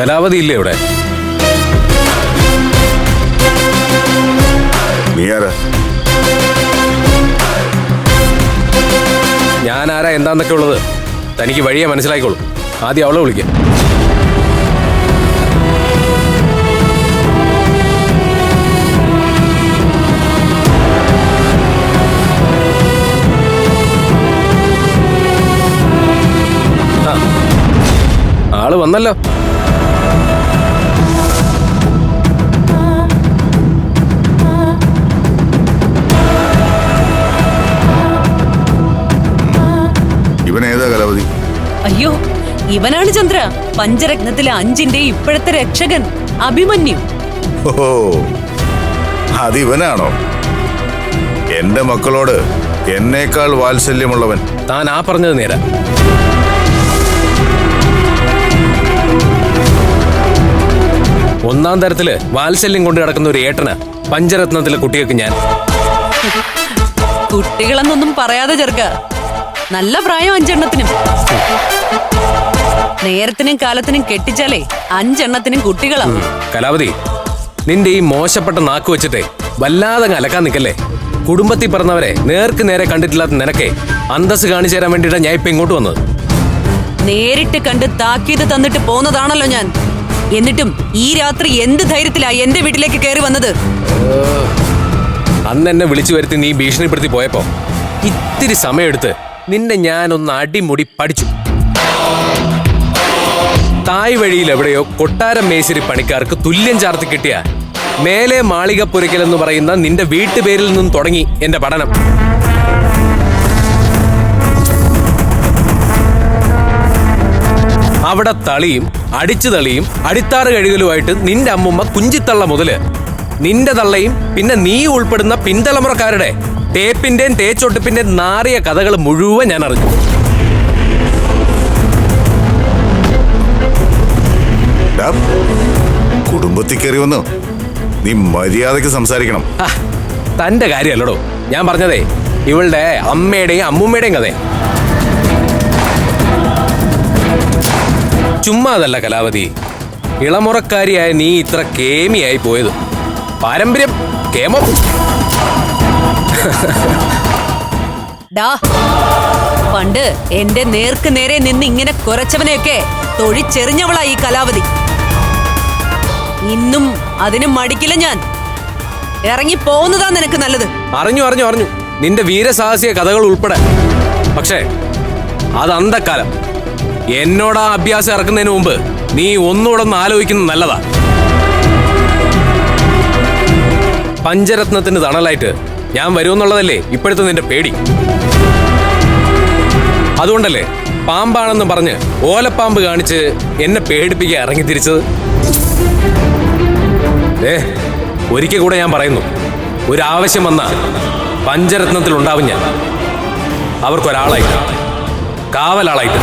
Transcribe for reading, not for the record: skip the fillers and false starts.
കലാവതി ഇല്ലേ ഇവിടെ? നീ ആരാ? ഞാൻ ആരാ എന്താന്നൊക്കെ ഉള്ളത് തനിക്ക് വഴിയെ മനസ്സിലായിക്കോളും. ആദ്യം അവളെ വിളിക്കാം. ആള് വന്നല്ലോ. ഇവനേതാ കലാവതി? അയ്യോ, ഇവനാണ് ചന്ദ്ര, പഞ്ചരത്നത്തിലെ 5ന്റെ ഇപ്പോഴത്തെ രക്ഷകൻ അഭിമന്യു. ഓ, അതിവനാണോ? എന്റെ മക്കളോട് എന്നേക്കാൾ വാത്സല്യമുള്ളവൻ. താൻ ആ പറഞ്ഞത് നേരാ. ഒന്നാം തരത്തില് വാത്സല്യം കൊണ്ട് കിടക്കുന്ന ഒരു ഏട്ടന് പഞ്ചരത്നത്തിലെ കുട്ടികൾക്ക് ഞാൻ. കുട്ടികളെന്നൊന്നും പറയാതെ ചെറുക്ക, നല്ല പ്രായം 5 എണ്ണത്തിനും. നേരത്തിനും കാലത്തിനും കെട്ടിച്ചാലേ 5 എണ്ണത്തിനും കുട്ടികളാവും. കലാവതി, നിന്റെ ഈ മോശപ്പെട്ട നാക്ക് വെച്ചിട്ടേ വല്ലാതെ അലക്കാൻ നിൽക്കല്ലേ. കുടുംബത്തിൽ പറഞ്ഞവരെ നേർക്ക് നേരെ കണ്ടിട്ടില്ലാത്ത നിനക്കേ അന്തസ് കാണിച്ചു തരാൻ വേണ്ടിയിട്ടാ ഞാൻ ഇപ്പൊ ഇങ്ങോട്ട് വന്നത്. നേരിട്ട് കണ്ട് താക്കീത് തന്നിട്ട് പോന്നതാണല്ലോ ഞാൻ. എന്നിട്ടും ഈ രാത്രി എന്ത് ധൈര്യത്തിലാ എന്റെ വീട്ടിലേക്ക് കയറി വന്നത്? അന്ന് എന്നെ വിളിച്ചു വരുത്തി നീ ഭീഷണിപ്പെടുത്തി പോയപ്പോ ഇത്തിരി സമയമെടുത്ത് നിന്നെ ഞാനൊന്ന് അടിമുടി പഠിച്ചു. തായ് വഴിയിൽ എവിടെയോ കൊട്ടാരം മേശിരി പണിക്കാർക്ക് തുല്യം ചാർത്തി കിട്ടിയ മേലെ മാളികപ്പുരയ്ക്കൽ എന്ന് പറയുന്ന നിന്റെ വീട്ടുപേരിൽ നിന്നും തുടങ്ങി എന്റെ പഠനം. അവിടെ തളിയും അടിച്ചു തളിയും അടിത്താറ് കഴുകലുമായിട്ട് നിന്റെ അമ്മുമ്മ കുഞ്ചിത്തള്ള മുതല് നിന്റെ തള്ളയും പിന്നെ നീ ഉൾപ്പെടുന്ന പിന്തലമുറക്കാരുടെ തേപ്പിന്റെയും തേച്ചൊട്ടിപ്പിന്റെയും നാറിയ കഥകൾ മുഴുവൻ ഞാൻ അറിഞ്ഞു. കുടുംബത്തിൽ കയറി വന്നു നീ മര്യാദക്ക് സംസാരിക്കണം. തന്റെ കാര്യമല്ലടോ ഞാൻ പറഞ്ഞതേ, ഇവളുടെ അമ്മയുടെയും അമ്മുമ്മയുടെയും കഥ. ചുമ്മാതല്ല കലാവതി, ഇളമുറക്കാരിയായ നീ ഇത്ര കേമിയായി പോയത് പാരമ്പര്യം കേമം. പണ്ട് എന്റെ നേർക്ക് നേരെ നിന്ന് ഇങ്ങനെ കുറച്ചവനെയൊക്കെ തൊഴിച്ചെറിഞ്ഞവളാ ഈ കലാവതി. ഇന്നും അതിന് മടിക്കില്ല ഞാൻ. ഇറങ്ങി പോകുന്നതാ നിനക്ക് നല്ലത്. അറിഞ്ഞു അറിഞ്ഞു അറിഞ്ഞു നിന്റെ വീരസാഹസിക കഥകൾ ഉൾപ്പെടെ. പക്ഷേ അത് അന്തക്കാലം. എന്നോടാ അഭ്യാസം ഇറക്കുന്നതിന് മുമ്പ് നീ ഒന്നുകൂടെ ഒന്ന് ആലോചിക്കുന്നത് നല്ലതാ. പഞ്ചരത്നത്തിന് തണലായിട്ട് ഞാൻ വരുമെന്നുള്ളതല്ലേ ഇപ്പോഴത്തെ നിന്റെ പേടി. അതുകൊണ്ടല്ലേ പാമ്പാണെന്ന് പറഞ്ഞ് ഓലപ്പാമ്പ് കാണിച്ച് എന്നെ പേടിപ്പിക്കാൻ ഇറങ്ങി തിരിച്ചത്. ഒരിക്കൽ കൂടെ ഞാൻ പറയുന്നു, ഒരാവശ്യം വന്ന പഞ്ചരത്നത്തിൽ ഉണ്ടാവും ഞാൻ. അവർക്കൊരാളായിട്ട്, കാവലാളായിട്ട്.